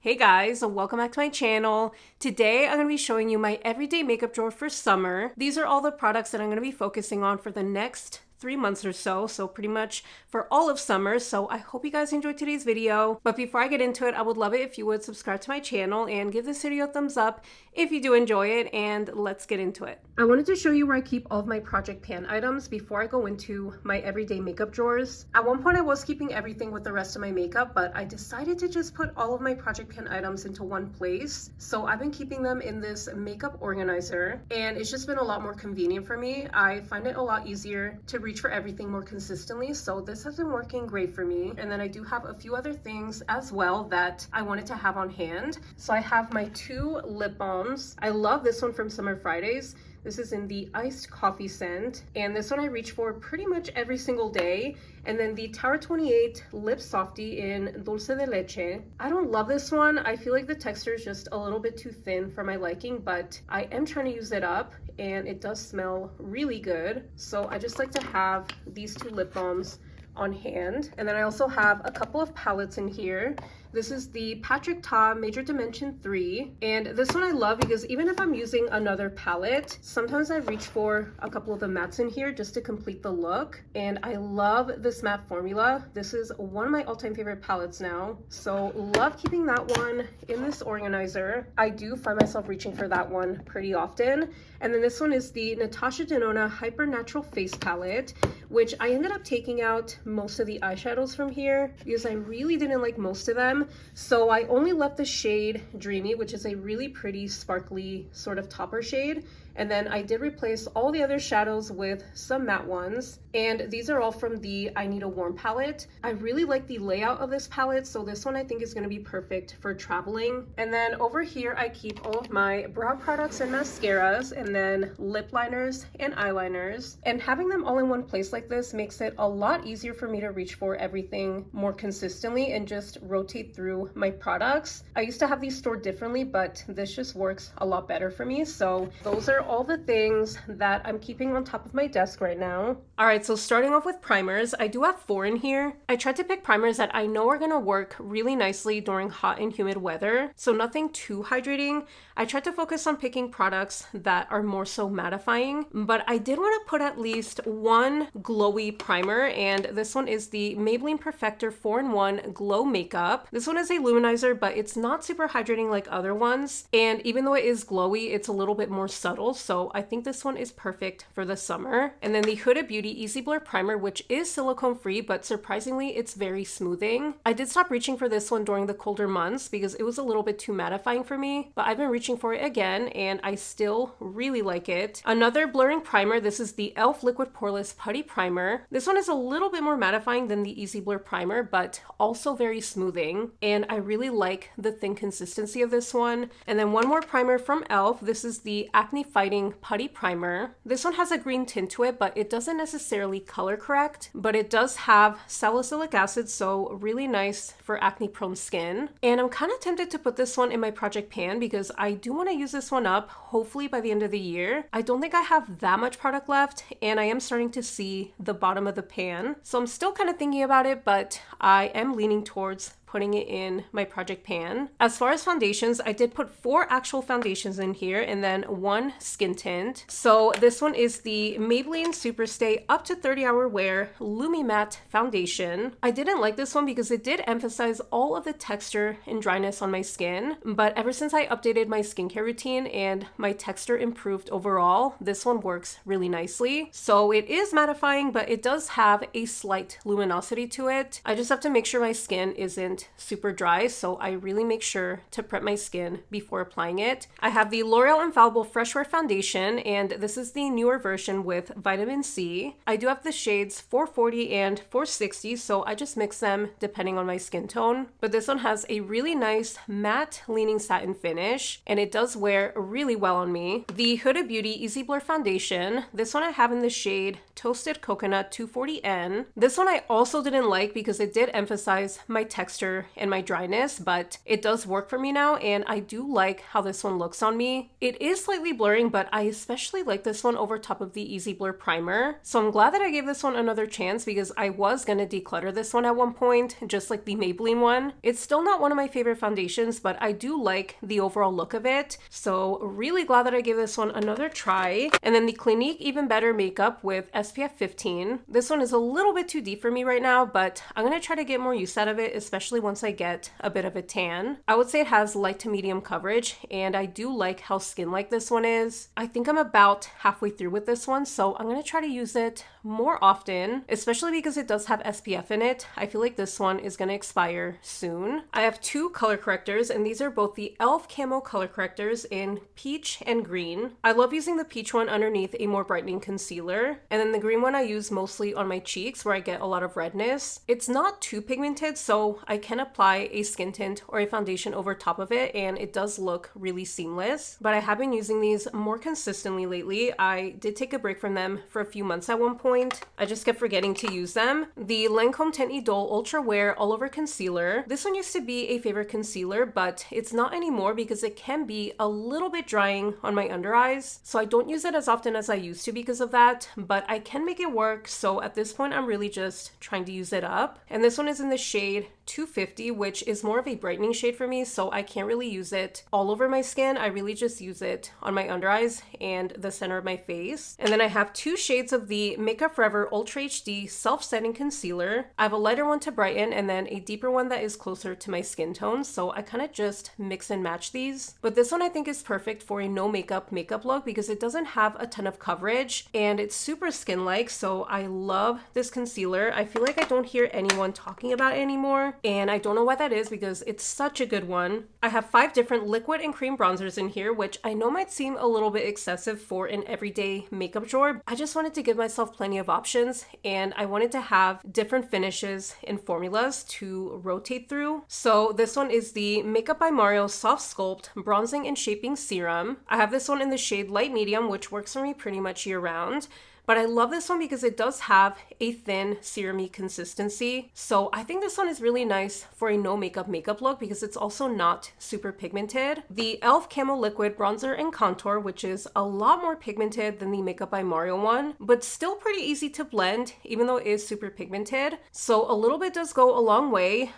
Hey guys, welcome back to my channel. Today I'm going to be showing you my everyday makeup drawer for summer. These are all the products that I'm going to be focusing on for the next 3 months or so pretty much for all of summer. So I hope you guys enjoyed today's video. But before I get into it, I would love it if you would subscribe to my channel and give this video a thumbs up if you do enjoy it, and let's get into it. I wanted to show you where I keep all of my project pan items before I go into my everyday makeup drawers. At one point I was keeping everything with the rest of my makeup, but I decided to just put all of my project pan items into one place. So I've been keeping them in this makeup organizer, and it's just been a lot more convenient for me. I find it a lot easier to reach for everything more consistently, so this has been working great for me. And then I do have a few other things as well that I wanted to have on hand. So I have my 2 lip balms. I love this one from Summer Fridays. This is in the iced coffee scent, and this one I reach for pretty much every single day. And then the Tower 28 LipSoftie in Dulce de Leche. I don't love this one. I feel like the texture is just a little bit too thin for my liking, but I am trying to use it up and it does smell really good. So I just like to have these 2 lip balms on hand. And then I also have a couple of palettes in here. This is the Patrick Ta Major Dimension 3, and this one I love because even if I'm using another palette, sometimes I reach for a couple of the mattes in here just to complete the look. And I love this matte formula. This is one of my all-time favorite palettes now, so love keeping that one in this organizer. I do find myself reaching for that one pretty often. And then this one is the Natasha Denona Hyper Natural Face Palette, which I ended up taking out most of the eyeshadows from here because I really didn't like most of them. So I only left the shade Dreamy, which is a really pretty sparkly sort of topper shade. And then I did replace all the other shadows with some matte ones. And these are all from the I Need a Warm palette. I really like the layout of this palette, so this one I think is going to be perfect for traveling. And then over here I keep all of my brow products and mascaras, and then lip liners and eyeliners. And having them all in one place like this makes it a lot easier for me to reach for everything more consistently and just rotate through my products. I used to have these stored differently, but this just works a lot better for me. So those are all the things that I'm keeping on top of my desk right now. All right, so starting off with primers, I do have 4 in here. I tried to pick primers that I know are gonna work really nicely during hot and humid weather, so nothing too hydrating. I tried to focus on picking products that are more so mattifying, but I did want to put at least one glowy primer, and this one is the Maybelline Perfector 4-in-1 Glow Makeup. This one is a luminizer, but it's not super hydrating like other ones, and even though it is glowy, it's a little bit more subtle, so I think this one is perfect for the summer. And then the Huda Beauty Easy Blur Primer, which is silicone free, but surprisingly it's very smoothing. I did stop reaching for this one during the colder months because it was a little bit too mattifying for me, but I've been reaching for it again and I still really like it. Another blurring primer, this is the e.l.f. Liquid Poreless Putty Primer. This one is a little bit more mattifying than the Easy Blur Primer, but also very smoothing, and I really like the thin consistency of this one. And then one more primer from e.l.f. This is the Acne Fighting Putty Primer. This one has a green tint to it, but it doesn't necessarily color correct, but it does have salicylic acid, so really nice for acne prone skin. And I'm kind of tempted to put this one in my project pan because I do want to use this one up hopefully by the end of the year. I don't think I have that much product left, and I am starting to see the bottom of the pan, so I'm still kind of thinking about it, but I am leaning towards putting it in my project pan. As far as foundations, I did put 4 actual foundations in here and then 1 skin tint. So this one is the Maybelline Superstay Up to 30 Hour Wear Lumi-Matte Foundation. I didn't like this one because it did emphasize all of the texture and dryness on my skin, but ever since I updated my skincare routine and my texture improved overall, this one works really nicely. So it is mattifying, but it does have a slight luminosity to it. I just have to make sure my skin isn't super dry, so I really make sure to prep my skin before applying it. I have the L'Oreal Infallible Fresh Wear Foundation, and this is the newer version with vitamin C. I do have the shades 440 and 460, so I just mix them depending on my skin tone. But this one has a really nice matte leaning satin finish, and it does wear really well on me. The Huda Beauty Easy Blur Foundation, this one I have in the shade Toasted Coconut 240N. This one I also didn't like because it did emphasize my texture moisture and my dryness, but it does work for me now, and I do like how this one looks on me. It is slightly blurring, but I especially like this one over top of the Easy Blur primer. So I'm glad that I gave this one another chance because I was gonna declutter this one at one point, just like the Maybelline one. It's still not one of my favorite foundations, but I do like the overall look of it. So really glad that I gave this one another try. And then the Clinique Even Better Makeup with SPF 15. This one is a little bit too deep for me right now, but I'm gonna try to get more use out of it, especially once I get a bit of a tan. I would say it has light to medium coverage, and I do like how skin-like this one is. I think I'm about halfway through with this one, so I'm gonna try to use it more often, especially because it does have SPF in it. I feel like this one is gonna expire soon. I have two color correctors, and these are both the e.l.f. Camo color correctors in peach and green. I love using the peach one underneath a more brightening concealer, and then the green one I use mostly on my cheeks where I get a lot of redness. It's not too pigmented, so I can apply a skin tint or a foundation over top of it, and it does look really seamless. But I have been using these more consistently lately. I did take a break from them for a few months at one point. I just kept forgetting to use them. The Lancome Tint Idole Ultra Wear All Over Concealer. This one used to be a favorite concealer, but it's not anymore because it can be a little bit drying on my under eyes. So I don't use it as often as I used to because of that, but I can make it work. So at this point, I'm really just trying to use it up. And this one is in the shade 250, which is more of a brightening shade for me, so I can't really use it all over my skin. I really just use it on my under eyes and the center of my face. And then I have two shades of the Makeup Forever Ultra HD Self-Setting Concealer. I have a lighter one to brighten and then a deeper one that is closer to my skin tone, so I kind of just mix and match these. But this one I think is perfect for a no makeup look because it doesn't have a ton of coverage and it's super skin-like, so I love this concealer. I feel like I don't hear anyone talking about it anymore, and I don't know why that is because it's such a good one. I have 5 different liquid and cream bronzers in here, which I know might seem a little bit excessive for an everyday makeup drawer. I just wanted to give myself plenty of options, and I wanted to have different finishes and formulas to rotate through. So this one is the Makeup by Mario Soft Sculpt Bronzing and Shaping Serum. I have this one in the shade Light Medium, which works for me pretty much year round. But I love this one because it does have a thin serum-y consistency. So I think this one is really nice for a no makeup look because it's also not super pigmented. The e.l.f. Camo Liquid Bronzer and Contour, which is a lot more pigmented than the Makeup by Mario one, but still pretty easy to blend even though it is super pigmented. So a little bit does go a long way.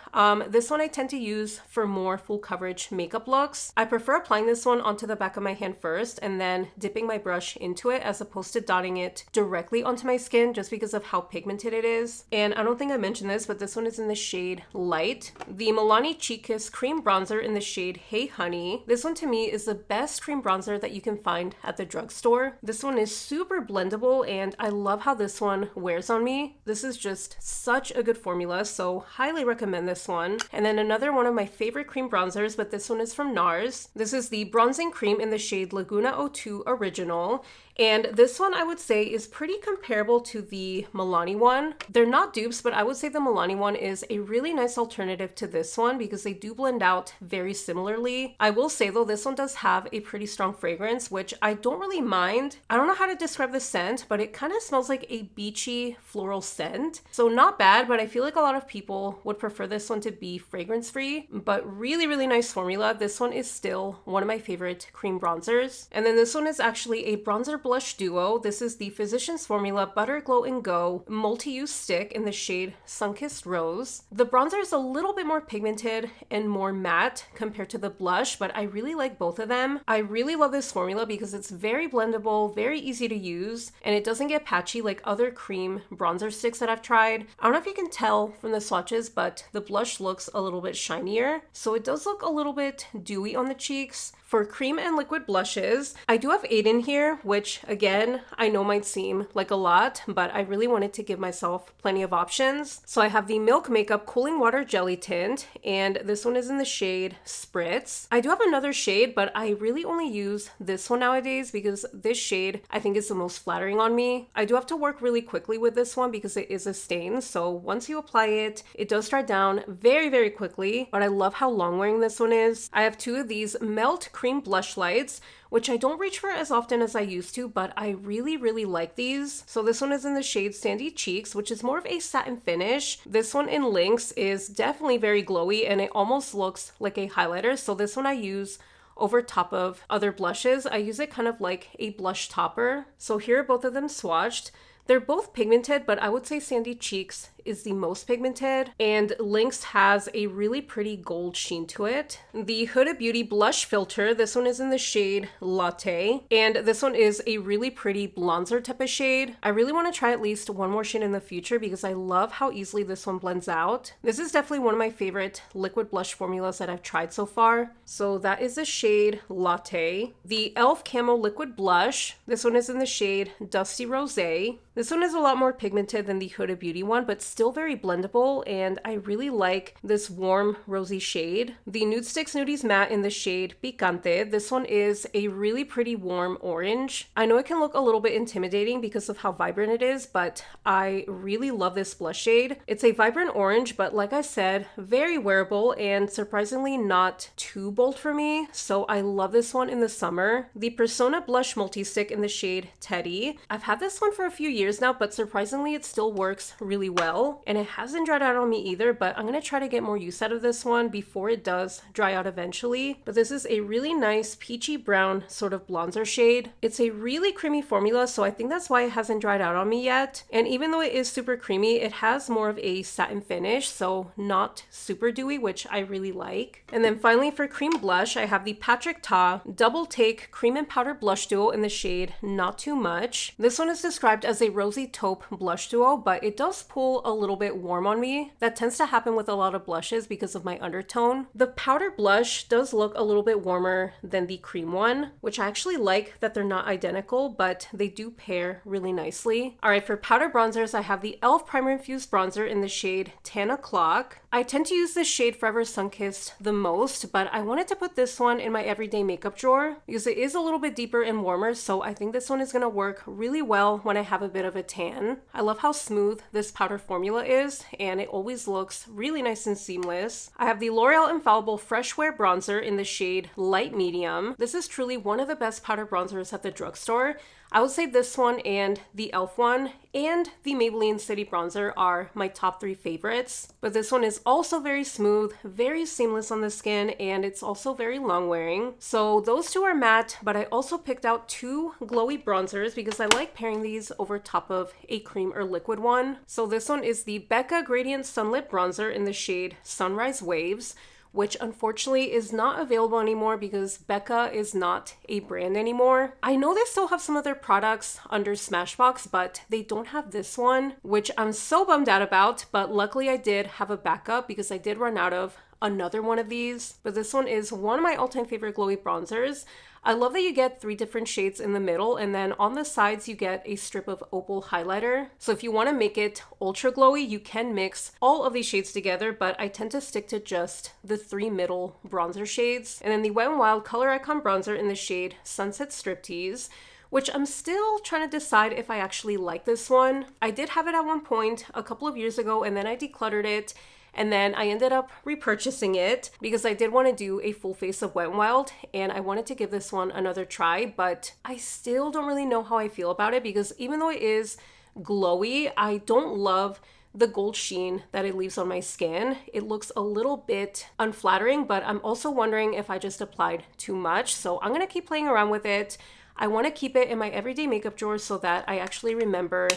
This one I tend to use for more full coverage makeup looks. I prefer applying this one onto the back of my hand first and then dipping my brush into it as opposed to dotting it directly onto my skin just because of how pigmented it is. And I don't think I mentioned this, but this one is in the shade Light. The Milani Cheek Kiss Cream Bronzer in the shade Hey Honey. This one to me is the best cream bronzer that you can find at the drugstore. This one is super blendable and I love how this one wears on me. This is just such a good formula, so highly recommend this one. And then another one of my favorite cream bronzers, but this one is from NARS. This is the Bronzing Cream in the shade Laguna 02 Original. And this one I would say is pretty comparable to the Milani one. They're not dupes, but I would say the Milani one is a really nice alternative to this one because they do blend out very similarly. I will say though, this one does have a pretty strong fragrance, which I don't really mind. I don't know how to describe the scent, but it kind of smells like a beachy floral scent. So not bad, but I feel like a lot of people would prefer this one to be fragrance-free, but really, really nice formula. This one is still one of my favorite cream bronzers. And then this one is actually a bronzer blush duo. This is the Physicians Formula Butter Glow and Go Multi-Use Stick in the shade Sunkissed Rose. The bronzer is a little bit more pigmented and more matte compared to the blush, but I really like both of them. I really love this formula because it's very blendable, very easy to use, and it doesn't get patchy like other cream bronzer sticks that I've tried. I don't know if you can tell from the swatches, but the blush looks a little bit shinier, so it does look a little bit dewy on the cheeks. For cream and liquid blushes, I do have 8 in here, which again, I know might seem like a lot, but I really wanted to give myself plenty of options. So I have the Milk Makeup Cooling Water Jelly Tint, and this one is in the shade Spritz. I do have another shade, but I really only use this one nowadays because this shade I think is the most flattering on me. I do have to work really quickly with this one because it is a stain, so once you apply it, it does dry down very, very quickly, but I love how long wearing this one is. I have 2 of these Melt Cream Blush Lights, which I don't reach for as often as I used to, but I really, really like these. So this one is in the shade Sandy Cheeks, which is more of a satin finish. This one in Lynx is definitely very glowy and it almost looks like a highlighter. So this one I use over top of other blushes. I use it kind of like a blush topper. So here are both of them swatched. They're both pigmented, but I would say Sandy Cheeks is the most pigmented, and Lynx has a really pretty gold sheen to it. The Huda Beauty blush filter, this one is in the shade Latte, and this one is a really pretty bronzer type of shade. I really want to try at least one more shade in the future because I love how easily this one blends out. This is definitely one of my favorite liquid blush formulas that I've tried so far. So that is the shade Latte. The e.l.f. Camo liquid blush, this one is in the shade Dusty Rosé. This one is a lot more pigmented than the Huda Beauty one, but still very blendable, and I really like this warm rosy shade. The Nude Sticks Nudies Matte in the shade Picante. This one is a really pretty warm orange. I know it can look a little bit intimidating because of how vibrant it is, but I really love this blush shade. It's a vibrant orange, but like I said, very wearable and surprisingly not too bold for me, so I love this one in the summer. The Persona Blush Multi-Stick in the shade Teddy. I've had this one for a few years now, but surprisingly it still works really well. And it hasn't dried out on me either, but I'm going to try to get more use out of this one before it does dry out eventually. But this is a really nice peachy brown sort of bronzer shade. It's a really creamy formula, so I think that's why it hasn't dried out on me yet. And even though it is super creamy, it has more of a satin finish, so not super dewy, which I really like. And then finally for cream blush, I have the Patrick Ta Double Take Cream and Powder Blush Duo in the shade Not Too Much. This one is described as a rosy taupe blush duo, but it does pull a little bit warm on me. That tends to happen with a lot of blushes because of my undertone. The powder blush does look a little bit warmer than the cream one, which I actually like that they're not identical, but they do pair really nicely. All right, for powder bronzers, I have the e.l.f. Primer Infused Bronzer in the shade 10 O'Clock. I tend to use this shade Forever Sunkissed the most, but I wanted to put this one in my everyday makeup drawer because it is a little bit deeper and warmer, so I think this one is going to work really well when I have a bit of a tan. I love how smooth this powder formula is, and it always looks really nice and seamless. I have the L'Oreal Infallible Fresh Wear Bronzer in the shade Light Medium. This is truly one of the best powder bronzers at the drugstore. I would say this one and the e.l.f. one and the Maybelline City Bronzer are my top 3 favorites. But this one is also very smooth, very seamless on the skin, and it's also very long wearing. So those two are matte, but I also picked out 2 glowy bronzers because I like pairing these over top of a cream or liquid one. So this one is the Becca Gradient Sunlit Bronzer in the shade Sunrise Waves, which unfortunately is not available anymore because Becca is not a brand anymore. I know they still have some of their products under Smashbox, but they don't have this one, which I'm so bummed out about, but luckily I did have a backup because I did run out of another one of these. But this one is one of my all-time favorite glowy bronzers. I love that you get 3 different shades in the middle, and then on the sides you get a strip of opal highlighter. So if you want to make it ultra glowy, you can mix all of these shades together, but I tend to stick to just the 3 middle bronzer shades. And then the Wet n Wild Color Icon Bronzer in the shade Sunset Striptease, which I'm still trying to decide if I actually like this one. I did have it at one point a couple of years ago, and then I decluttered it. And then I ended up repurchasing it because I did want to do a full face of Wet n Wild and I wanted to give this one another try, but I still don't really know how I feel about it because even though it is glowy, I don't love the gold sheen that it leaves on my skin. It looks a little bit unflattering, but I'm also wondering if I just applied too much. So I'm going to keep playing around with it. I want to keep it in my everyday makeup drawer so that I actually remember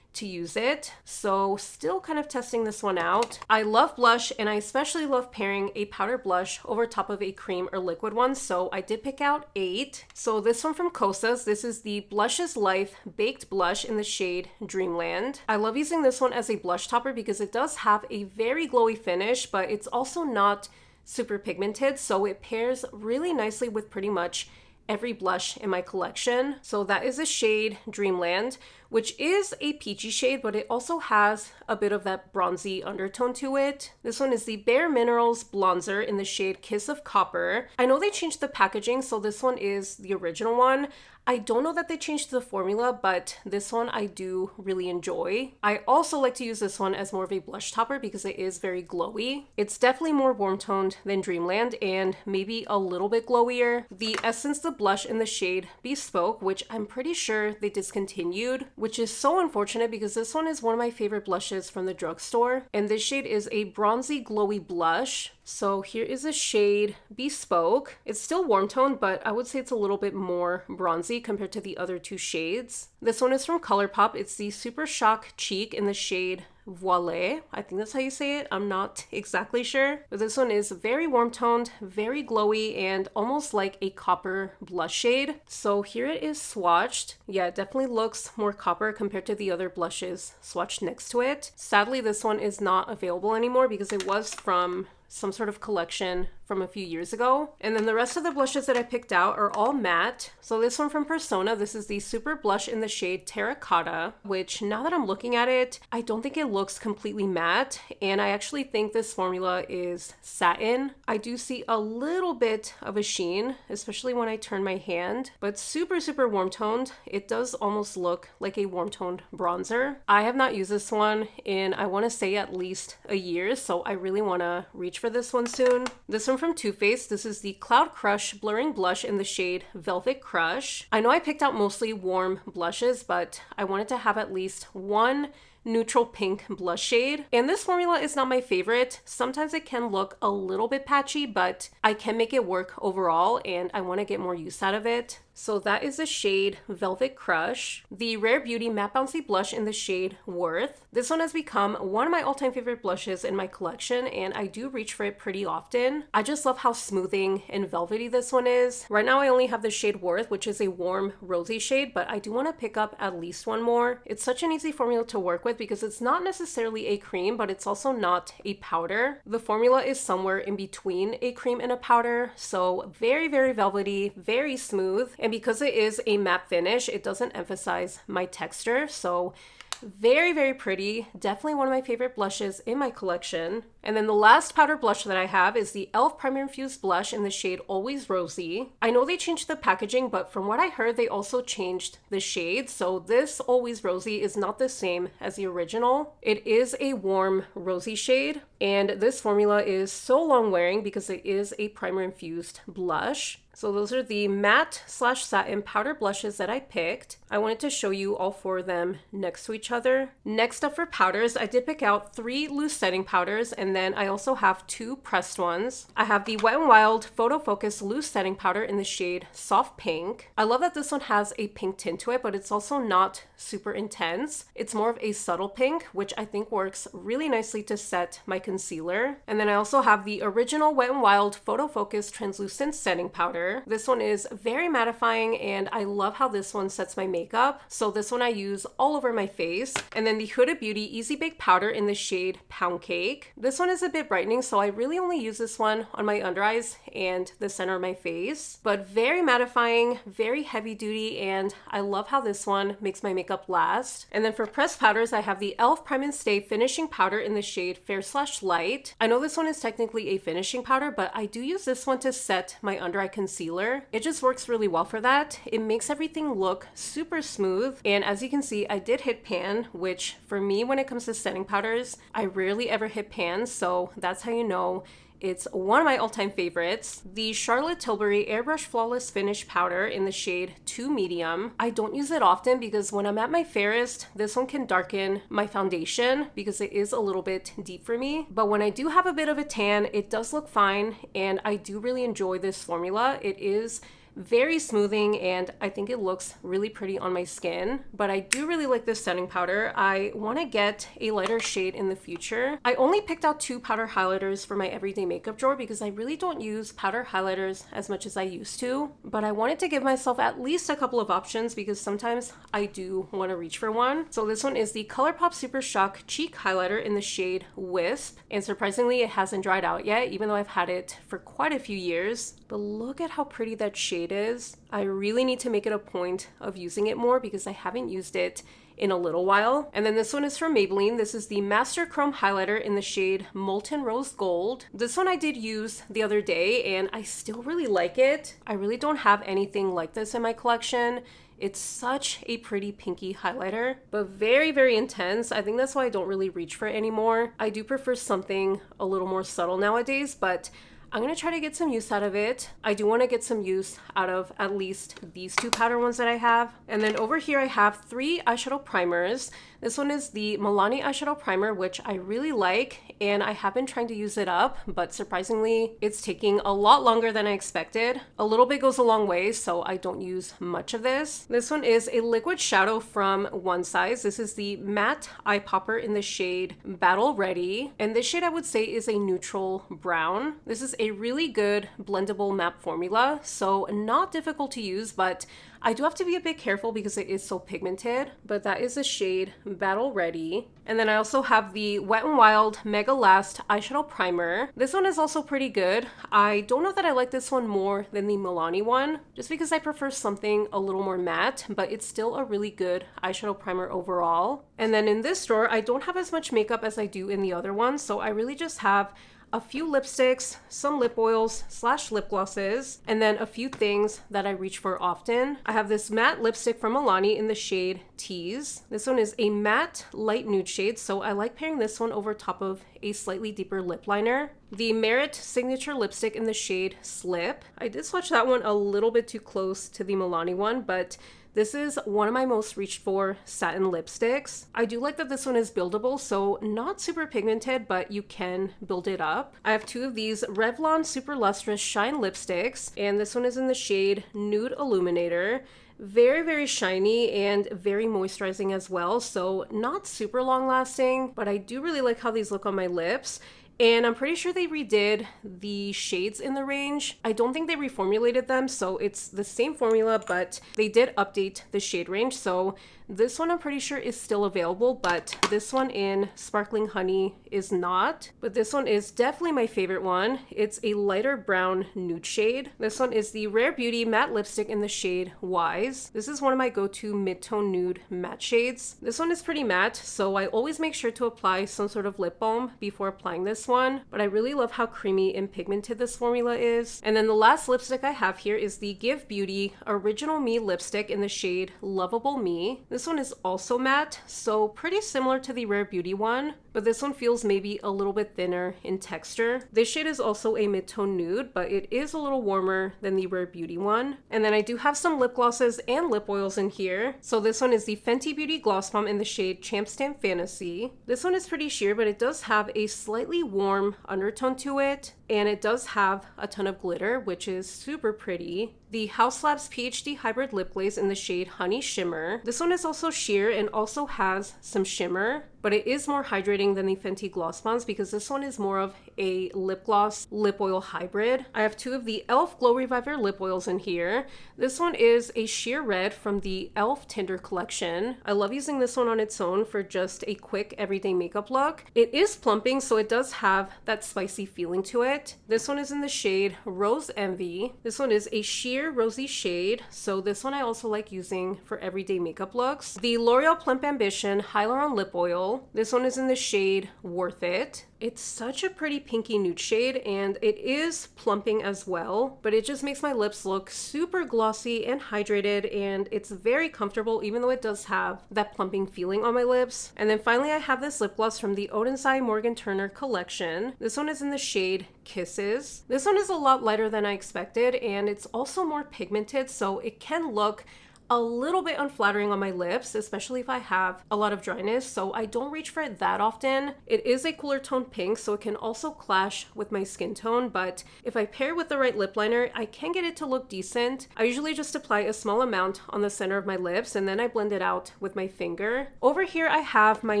to use it. So still kind of testing this one out. I love blush and I especially love pairing a powder blush over top of a cream or liquid one. So I did pick out 8. So this one from Kosas, this is the Blush is Life Baked Blush in the shade Dreamland. I love using this one as a blush topper because it does have a very glowy finish, but it's also not super pigmented. So it pairs really nicely with pretty much every blush in my collection. So that is the shade Dreamland, which is a peachy shade, but it also has a bit of that bronzy undertone to it. This one is the Bare Minerals Bronzer in the shade Kiss of Copper. I know they changed the packaging, so this one is the original one. I don't know that they changed the formula, but this one I do really enjoy. I also like to use this one as more of a blush topper because it is very glowy. It's definitely more warm toned than Dreamland and maybe a little bit glowier. The Essence the blush in the shade Bespoke, which I'm pretty sure they discontinued, which is so unfortunate because this one is one of my favorite blushes from the drugstore. And this shade is a bronzy glowy blush. So here is a shade Bespoke. It's still warm toned, but I would say it's a little bit more bronzy compared to the other two shades. This one is from ColourPop. It's the Super Shock Cheek in the shade Voile. I think that's how you say it. I'm not exactly sure. But this one is very warm toned, very glowy, and almost like a copper blush shade. So here it is swatched. Yeah, it definitely looks more copper compared to the other blushes swatched next to it. Sadly, this one is not available anymore because it was from some sort of collection from a few years ago. And then the rest of the blushes that I picked out are all matte. So this one from Persona, this is the Super Blush in the shade Terracotta, which now that I'm looking at it, I don't think it looks completely matte. And I actually think this formula is satin. I do see a little bit of a sheen, especially when I turn my hand, but super, super warm toned. It does almost look like a warm toned bronzer. I have not used this one in, I want to say, at least a year. So I really want to reach for this one soon. This one from Too Faced, this is the Cloud Crush Blurring Blush in the shade Velvet Crush. I know I picked out mostly warm blushes, but I wanted to have at least one neutral pink blush shade. And this formula is not my favorite. Sometimes it can look a little bit patchy, but I can make it work overall and I want to get more use out of it. So that is the shade Velvet Crush. The Rare Beauty Matte Bouncy Blush in the shade Worth. This one has become one of my all-time favorite blushes in my collection and I do reach for it pretty often. I just love how smoothing and velvety this one is. Right now I only have the shade Worth, which is a warm rosy shade, but I do want to pick up at least one more. It's such an easy formula to work with because it's not necessarily a cream, but it's also not a powder. The formula is somewhere in between a cream and a powder, so very, very velvety, very smooth. And because it is a matte finish, it doesn't emphasize my texture. So very, very pretty. Definitely one of my favorite blushes in my collection. And then the last powder blush that I have is the e.l.f. Primer Infused Blush in the shade Always Rosy. I know they changed the packaging, but from what I heard, they also changed the shade. So this Always Rosy is not the same as the original. It is a warm rosy shade. And this formula is so long wearing because it is a primer infused blush. So those are the matte / satin powder blushes that I picked. I wanted to show you all four of them next to each other. Next up for powders, I did pick out 3 loose setting powders and then I also have 2 pressed ones. I have the Wet n Wild Photo Focus Loose Setting Powder in the shade Soft Pink. I love that this one has a pink tint to it, but it's also not super intense. It's more of a subtle pink, which I think works really nicely to set my concealer. And then I also have the original Wet n Wild Photo Focus Translucent Setting Powder. This one is very mattifying and I love how this one sets my makeup. So this one I use all over my face. And then the Huda Beauty Easy Bake Powder in the shade Pound Cake. This one is a bit brightening, so I really only use this one on my under eyes and the center of my face. But very mattifying, very heavy duty, and I love how this one makes my makeup last. And then for pressed powders, I have the e.l.f. Prime and Stay Finishing Powder in the shade Fair / Light. I know this one is technically a finishing powder, but I do use this one to set my under eye concealer. It just works really well for that. It makes everything look super smooth. And as you can see, I did hit pan, which for me, when it comes to setting powders, I rarely ever hit pan. So that's how you know it's one of my all-time favorites. The Charlotte Tilbury Airbrush Flawless Finish Powder in the shade 2 Medium. I don't use it often because when I'm at my fairest, this one can darken my foundation because it is a little bit deep for me. But when I do have a bit of a tan, it does look fine and I do really enjoy this formula. It is very smoothing and I think it looks really pretty on my skin, but I do really like this setting powder. I want to get a lighter shade in the future. I only picked out 2 powder highlighters for my everyday makeup drawer because I really don't use powder highlighters as much as I used to, but I wanted to give myself at least a couple of options because sometimes I do want to reach for one. So this one is the ColourPop Super Shock Cheek Highlighter in the shade Wisp, and surprisingly it hasn't dried out yet, even though I've had it for quite a few years. But look at how pretty that shade is. I really need to make it a point of using it more because I haven't used it in a little while. And then this one is from Maybelline. This is the Master Chrome Highlighter in the shade Molten Rose Gold. This one I did use the other day and I still really like it. I really don't have anything like this in my collection. It's such a pretty pinky highlighter, but very, very intense. I think that's why I don't really reach for it anymore. I do prefer something a little more subtle nowadays, but I'm gonna try to get some use out of it. I do want to get some use out of at least these two powder ones that I have. And then over here I have 3 eyeshadow primers. This one is the Milani eyeshadow primer, which I really like, and I have been trying to use it up, but surprisingly, it's taking a lot longer than I expected. A little bit goes a long way, so I don't use much of this. This one is a liquid shadow from One Size. This is the Matte Eye Popper in the shade Battle Ready, and this shade I would say is a neutral brown. This is a really good blendable matte formula, so not difficult to use, but I do have to be a bit careful because it is so pigmented, but that is the shade Battle Ready. And then I also have the Wet n Wild Mega Last Eyeshadow Primer. This one is also pretty good. I don't know that I like this one more than the Milani one, just because I prefer something a little more matte, but it's still a really good eyeshadow primer overall. And then in this drawer, I don't have as much makeup as I do in the other one, so I really just have a few lipsticks, some lip oils / lip glosses, and then a few things that I reach for often. I have this matte lipstick from Milani in the shade Tease. This one is a matte light nude shade, so I like pairing this one over top of a slightly deeper lip liner. The Merit Signature lipstick in the shade Slip. I did swatch that one a little bit too close to the Milani one, but this is one of my most reached for satin lipsticks. I do like that this one is buildable, so not super pigmented, but you can build it up. I have 2 of these Revlon Super Lustrous Shine lipsticks, and this one is in the shade Nude Illuminator. Very, very shiny and very moisturizing as well, so not super long lasting, but I do really like how these look on my lips. And I'm pretty sure they redid the shades in the range. I don't think they reformulated them, so it's the same formula, but they did update the shade range. So this one I'm pretty sure is still available, but this one in Sparkling Honey is not. But this one is definitely my favorite one. It's a lighter brown nude shade. This one is the Rare Beauty matte lipstick in the shade Wise. This is one of my go-to mid-tone nude matte shades. This one is pretty matte, so I always make sure to apply some sort of lip balm before applying this one, but I really love how creamy and pigmented this formula is. And then the last lipstick I have here is the Give Beauty Original Me lipstick in the shade Lovable Me. This one is also matte, so pretty similar to the Rare Beauty one, but this one feels maybe a little bit thinner in texture. This shade is also a mid-tone nude, but it is a little warmer than the Rare Beauty one. And then I do have some lip glosses and lip oils in here. So this one is the Fenty Beauty Gloss Bomb in the shade Champ Stamp Fantasy. This one is pretty sheer, but it does have a slightly warm undertone to it, and it does have a ton of glitter, which is super pretty. The House Labs PhD Hybrid Lip Glaze in the shade Honey Shimmer. This one is also sheer and also has some shimmer, but it is more hydrating than the Fenty Gloss Bombs because this one is more of a lip gloss lip oil hybrid. I have 2 of the e.l.f. Glow Reviver lip oils in here. This one is a sheer red from the e.l.f. Tinder collection. I love using this one on its own for just a quick everyday makeup look. It is plumping, so it does have that spicy feeling to it. This one is in the shade Rose Envy. This one is a sheer rosy shade, so this one I also like using for everyday makeup looks. The L'Oreal Plump Ambition Hyaluron Lip Oil. This one is in the shade Worth It. It's such a pretty pinky nude shade, and it is plumping as well, but it just makes my lips look super glossy and hydrated, and it's very comfortable even though it does have that plumping feeling on my lips. And then finally I have this lip gloss from the Odensai Morgan Turner collection. This one is in the shade Kisses. This one is a lot lighter than I expected, and it's also more pigmented, so it can look a little bit unflattering on my lips, especially if I have a lot of dryness, so I don't reach for it that often. It is a cooler tone pink, so it can also clash with my skin tone, but if I pair with the right lip liner, I can get it to look decent. I usually just apply a small amount on the center of my lips, and then I blend it out with my finger. Over here, I have my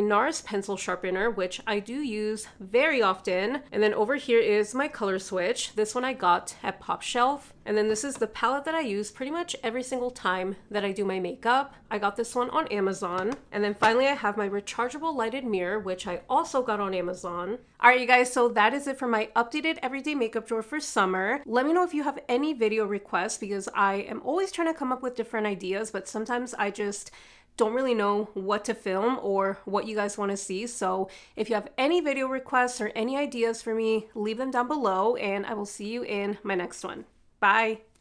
NARS pencil sharpener, which I do use very often, and then over here is my color switch. This one I got at Pop Shelf. And then this is the palette that I use pretty much every single time that I do my makeup. I got this one on Amazon. And then finally I have my rechargeable lighted mirror, which I also got on Amazon. All right, you guys, so that is it for my updated everyday makeup drawer for summer. Let me know if you have any video requests because I am always trying to come up with different ideas, but sometimes I just don't really know what to film or what you guys want to see. So if you have any video requests or any ideas for me, leave them down below, and I will see you in my next one. Bye!